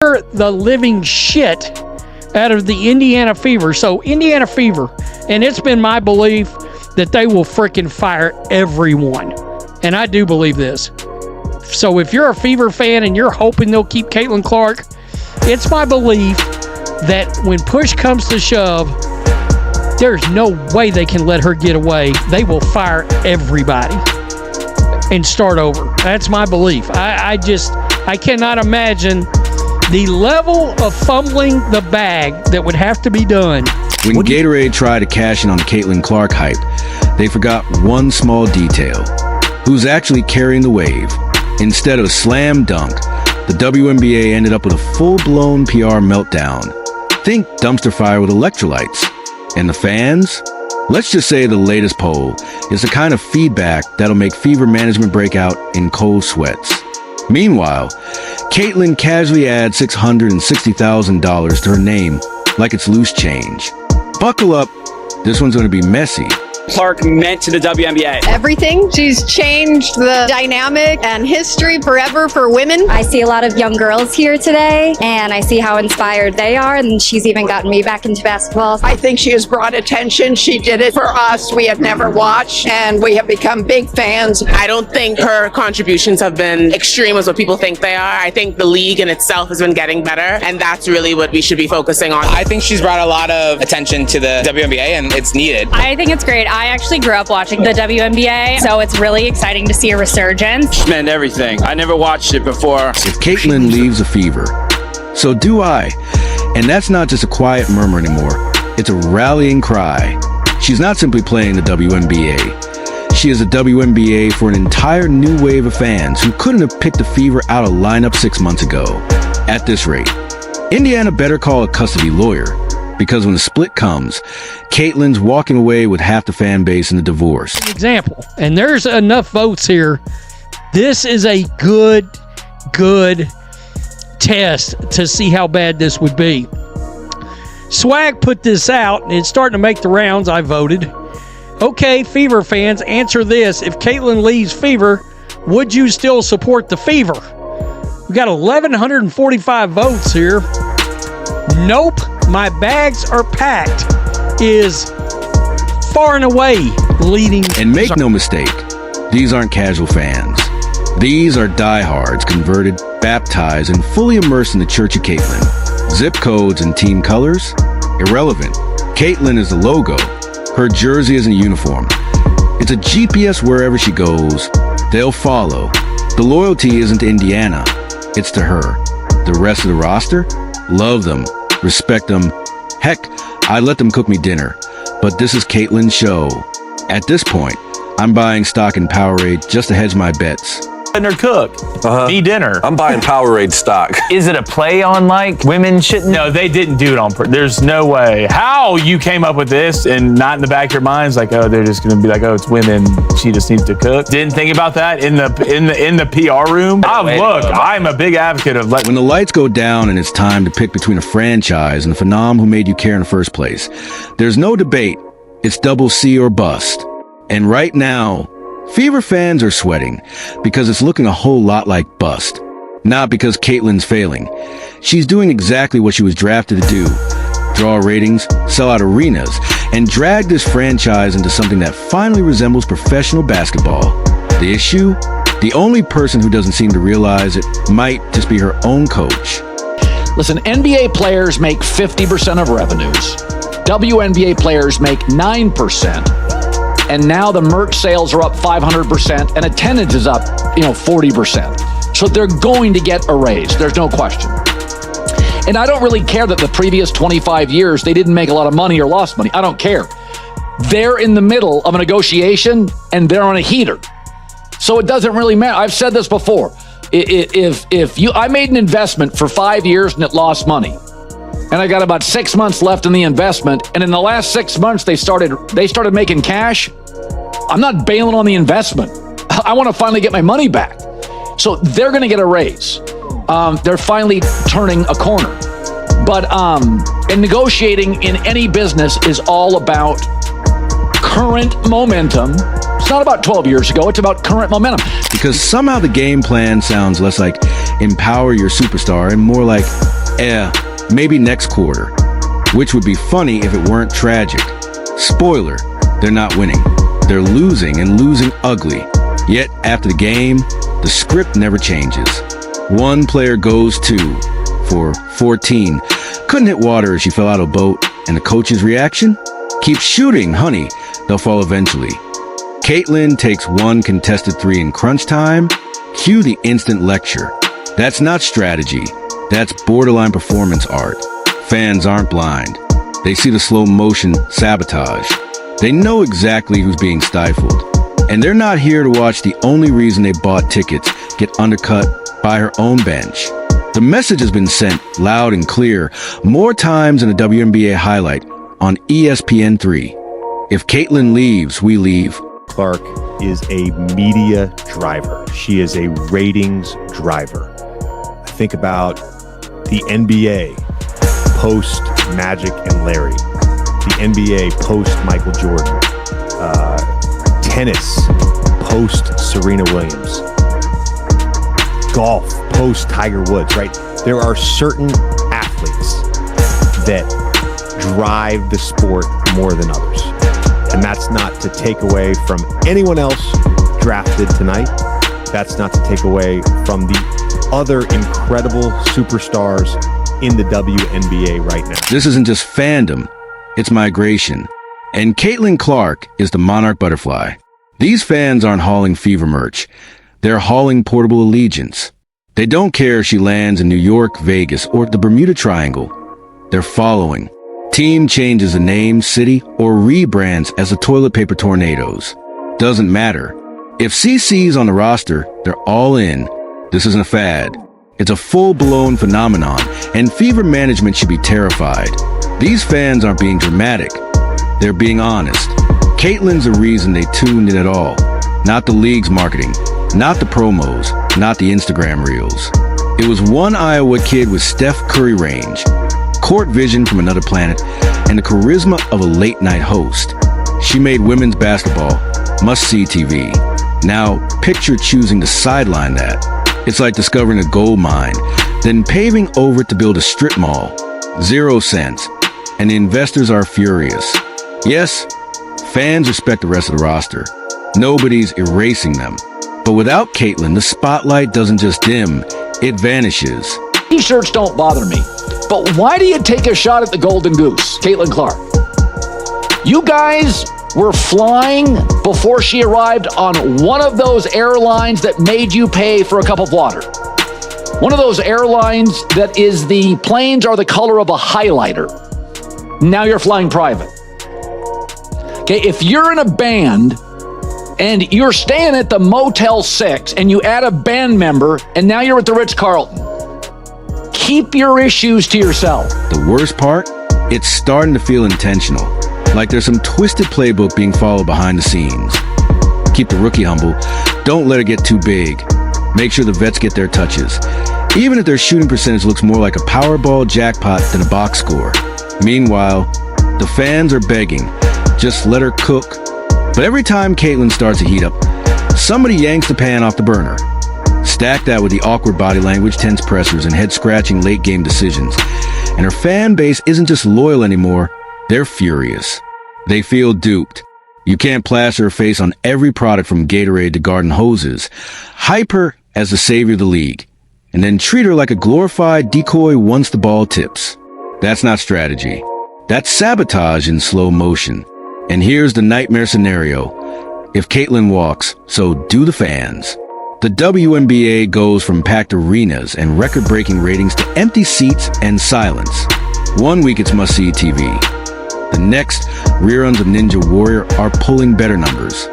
the living shit out of the Indiana Fever. So Indiana Fever, and it's been my belief that they will freaking fire everyone. And I do believe this. So if you're a Fever fan and you're hoping they'll keep Caitlin Clark, it's my belief that when push comes to shove, there's no way they can let her get away. They will fire everybody and start over. That's my belief. I cannot imagine the level of fumbling the bag that would have to be done. When Gatorade tried to cash in on the Caitlin Clark hype, they forgot one small detail. Who's actually carrying the wave? Instead of a slam dunk, the WNBA ended up with a full-blown PR meltdown. Think dumpster fire with electrolytes. And the fans? Let's just say the latest poll is the kind of feedback that'll make Fever management break out in cold sweats. Meanwhile, Caitlin casually adds $660,000 to her name like it's loose change. Buckle up, this one's going to be messy. Clark meant to the WNBA? Everything. She's changed the dynamic and history forever for women. I see a lot of young girls here today, and I see how inspired they are, and she's even gotten me back into basketball. I think she has brought attention. She did it for us. We have never watched, and we have become big fans. I don't think her contributions have been extreme as what people think they are. I think the league in itself has been getting better, and that's really what we should be focusing on. I think she's brought a lot of attention to the WNBA, and it's needed. I think it's great. I actually grew up watching the WNBA, so it's really exciting to see a resurgence. She meant everything. I never watched it before. If Caitlin leaves a Fever, so do I. And that's not just a quiet murmur anymore. It's a rallying cry. She's not simply playing the WNBA. She is a WNBA for an entire new wave of fans who couldn't have picked the Fever out of lineup 6 months ago. At this rate, Indiana better call a custody lawyer, because when the split comes, Caitlin's walking away with half the fan base in the divorce. Example, and there's enough votes here. This is a good test to see how bad this would be. Swag put this out, and it's starting to make the rounds. I voted. Okay, Fever fans, answer this. If Caitlin leaves Fever, would you still support the Fever? We got 1,145 votes here. Nope. My bags are packed is far and away leading. And make no mistake, these aren't casual fans. These are diehards, converted, baptized, and fully immersed in the Church of Caitlin. Zip codes and team colors? Irrelevant. Caitlin is the logo. Her jersey is in uniform. It's a GPS wherever she goes. They'll follow. The loyalty isn't to Indiana. It's to her. The rest of the roster? Love them. Respect them. Heck, I let them cook me dinner. But this is Caitlin's show. At this point, I'm buying stock in Powerade just to hedge my bets. Letting her cook. Me dinner. I'm buying Powerade stock. Is it a play on like women shouldn't? No, they didn't do it on purpose. There's no way. How you came up with this and not in the back of your minds like, oh, they're just gonna be like, oh, it's women. She just needs to cook. Didn't think about that in the PR room. I'm a big advocate of when the lights go down and it's time to pick between a franchise and the phenom who made you care in the first place. There's no debate. It's double C or bust. And right now, Fever fans are sweating because it's looking a whole lot like bust. Not because Caitlin's failing. She's doing exactly what she was drafted to do. Draw ratings, sell out arenas, and drag this franchise into something that finally resembles professional basketball. The issue? The only person who doesn't seem to realize it might just be her own coach. Listen, NBA players make 50% of revenues. WNBA players make 9%. And now the merch sales are up 500% and attendance is up, 40%. So they're going to get a raise. There's no question. And I don't really care that the previous 25 years they didn't make a lot of money or lost money. I don't care. They're in the middle of a negotiation and they're on a heater. So it doesn't really matter. I've said this before. I made an investment for 5 years and it lost money. And I got about 6 months left in the investment. And in the last 6 months, they started making cash. I'm not bailing on the investment. I want to finally get my money back. So they're going to get a raise. They're finally turning a corner. But and negotiating in any business is all about current momentum. It's not about 12 years ago. It's about current momentum. Because somehow the game plan sounds less like empower your superstar and more like, maybe next quarter. Which would be funny if it weren't tragic. Spoiler, they're not winning. They're losing and losing ugly. Yet after the game, the script never changes. One player goes 2 for 14. Couldn't hit water as she fell out of a boat. And the coach's reaction? Keep shooting, honey. They'll fall eventually. Caitlin takes 1 contested 3 in crunch time. Cue the instant lecture. That's not strategy. That's borderline performance art. Fans aren't blind. They see the slow motion sabotage. They know exactly who's being stifled. And they're not here to watch the only reason they bought tickets get undercut by her own bench. The message has been sent loud and clear more times than a WNBA highlight on ESPN3. If Caitlin leaves, we leave. Clark is a media driver. She is a ratings driver. Think about the NBA post Magic and Larry, the NBA post Michael Jordan, tennis post Serena Williams, golf post Tiger Woods, right? There are certain athletes that drive the sport more than others. And that's not to take away from anyone else drafted tonight. That's not to take away from the other incredible superstars in the WNBA right now. This isn't just fandom, it's migration. And Caitlin Clark is the monarch butterfly. These fans aren't hauling fever merch. They're hauling portable allegiance. They don't care if she lands in New York, Vegas, or the Bermuda Triangle. They're following. Team changes the name, city, or rebrands as the toilet paper tornadoes. Doesn't matter. If CC's on the roster, they're all in. This isn't a fad. It's a full-blown phenomenon, and fever management should be terrified. These fans aren't being dramatic. They're being honest. Caitlin's the reason they tuned in at all. Not the league's marketing, not the promos, not the Instagram reels. It was one Iowa kid with Steph Curry range, court vision from another planet, and the charisma of a late-night host. She made women's basketball must-see TV. Now, picture choosing to sideline that. It's like discovering a gold mine, then paving over it to build a strip mall. 0 cents. And the investors are furious. Yes, fans respect the rest of the roster. Nobody's erasing them. But without Caitlin, the spotlight doesn't just dim, it vanishes. T-shirts don't bother me. But why do you take a shot at the Golden Goose, Caitlin Clark? You guys were flying before she arrived on one of those airlines that made you pay for a cup of water. One of those airlines that is the planes are the color of a highlighter. Now you're flying private. Okay, if you're in a band and you're staying at the Motel 6 and you add a band member and now you're at the Ritz-Carlton, keep your issues to yourself. The worst part? It's starting to feel intentional. Like there's some twisted playbook being followed behind the scenes. Keep the rookie humble. Don't let it get too big. Make sure the vets get their touches. Even if their shooting percentage looks more like a Powerball jackpot than a box score. Meanwhile, the fans are begging. Just let her cook. But every time Caitlin starts to heat up, somebody yanks the pan off the burner. Stack that with the awkward body language, tense pressers, and head-scratching late-game decisions. And her fan base isn't just loyal anymore. They're furious. They feel duped. You can't plaster her face on every product from Gatorade to garden hoses. Hype her as the savior of the league. And then treat her like a glorified decoy once the ball tips. That's not strategy. That's sabotage in slow motion. And here's the nightmare scenario. If Caitlin walks, so do the fans. The WNBA goes from packed arenas and record-breaking ratings to empty seats and silence. 1 week it's must-see TV. The next, reruns of Ninja Warrior are pulling better numbers.